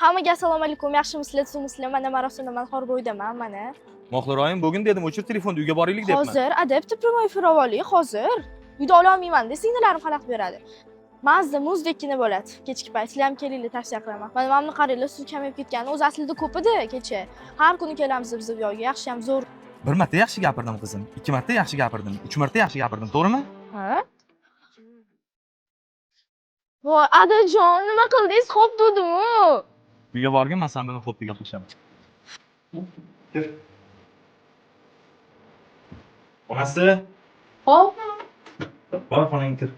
Hammaga assalomu alaykum, yaxshimisizlar, suvmisizlar? Mana marosimda xor bo'ydaman, mana. Moxlaroyim, bugun dedim, o'chir telefonni, uyga boraylik debman. Hozir, adabda primoy efir olaylik, hozir. Uyda ola olmayman desa, singillarim xalaqit beradi. Mazda muzdekina bo'ladi. Kechki payt sizlar ham kelinglar, tavsiya qilaman. Mana mamni qaranglar, suv kamayib ketgani, o'zi aslida ko'p edi kecha. Har kuni kelamiz biz bu yoqqa, yaxshi ham zo'r. Bir marta yaxshi gapirdim qizim, 2 marta yaxshi gapirdim, 3 marta yaxshi gapirdim, to'g'rimi? Ha? Voy, Adajon, nima qildingiz? Xo'p dedim-ku. Uyga borgin, men sen bilan xo'p deb gaplashaman. Kir. Onasi, Xo'p. bor xonangga kir.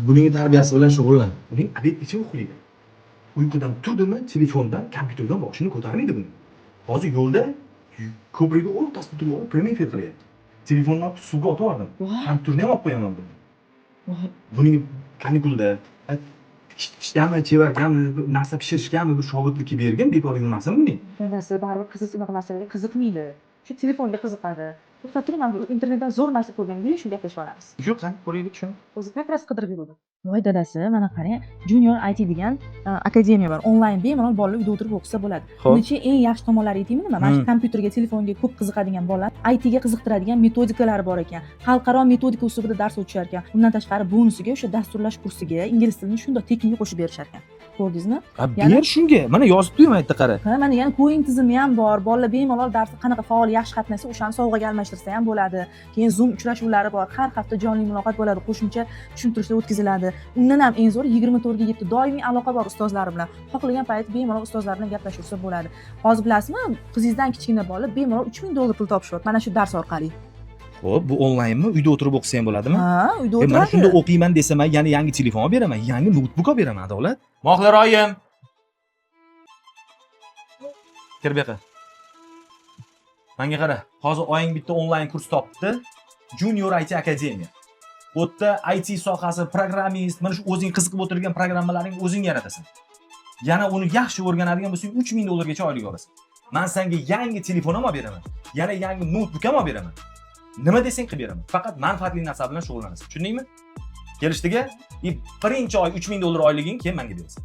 Buning tarbiyasi bilan shug'ullan. Uning obedgacha uxlaydi. Uyqudan turdimi, telefondan, kompyuterdan boshini ko'tarmaydi buni. Hozir yo'lda ko'prikning o'rtasida turib, premyer efir qilyapti. Telefonni olib suvga otib yubordim. Kompyuterni ham olib qo'yaman buni. Buning kanikulda ishlami, chevargami, narsa pishirishgami, bir shogirdlikka bergan bekorga narsami buning? Dadasi baribir qiziq narsalarga qiziqmaydi. Shu telefonga qiziqadi. To'xtab turing, men internetdan zo'r narsa ko'rganimda shunday gaplashib olamiz. Yo'q, qani ko'raylik shuni. O'zi как qidirib yurdi. Voy dadasi, mana qarang, Junior IT degan akademiya bor. Onlayn bemalol bolalar uyda o'tirib o'qisa bo'ladi. Buningchi eng yaxshi tomonlari aytaymi nima? Mana shu kompyuterga, telefonga ko'p qiziqadigan bolalar IT ga qiziqtiradigan metodikalari bor ekan. Xalqaro metodika uslubida dars o'tishar ekan. Undan tashqari bonusiga o'sha dasturlash kursiga ingliz tilini shundoq tekinga qo'shib berishar ekan. Ko'rdingizmi? Ber shunga. Mana yozib qo'yman yerda qara. Ha, mana yana coding tizimi ham bor. Bolalar bemalol darsda qanaqa faol yaxshi qatnashsa, o'shani sovg'aga almashtirsa ham bo'ladi. Keyin Zoom uchrashuvlari bor. Har hafta jonli muloqot bo'ladi, qo'shimcha tushuntirishlar o'tkaziladi. Undan ham eng zo'r 24 ga 7 doimiy aloqa bor ustozlar bilan. Xohlagan payt bemalol ustozlar bilan gaplashursa bo'ladi. Hozir bilasizmi, qizingizdan kichkina bola bemalol $3000 pul topishyapti mana shu dars orqali. Xo'p, bu onlaynmi? Uyda o'tirib o'qisa ham bo'ladimi? Ha, uyda Mana o'tiradi. shunda o'qiyman desam, yana yangi telefon olib beraman, yangi notebook olib beraman, Adolat. Moxlaroyim. Kir bu yoqqa. Menga qara, hozir oying bitta onlayn kurs topdi. Junior IT Akademiya. Bu yerda IT sohasi, programmist, mana shu o'zing qiziqib o'tirgan programmalarning o'zing yaratasan. Yana uni yaxshi o'rganadigan bo'lsang, $3000 gacha oylik olasan. Men senga yangi telefon ham olib beraman. Yana yangi notebook ham olib beraman. Nima desang qilib beraman. Faqat manfaatli narsa bilan shug'ullanasan. Tushundingmi? Kelishdiga, birinchi oy $3000 oyliging keyin menga berasan.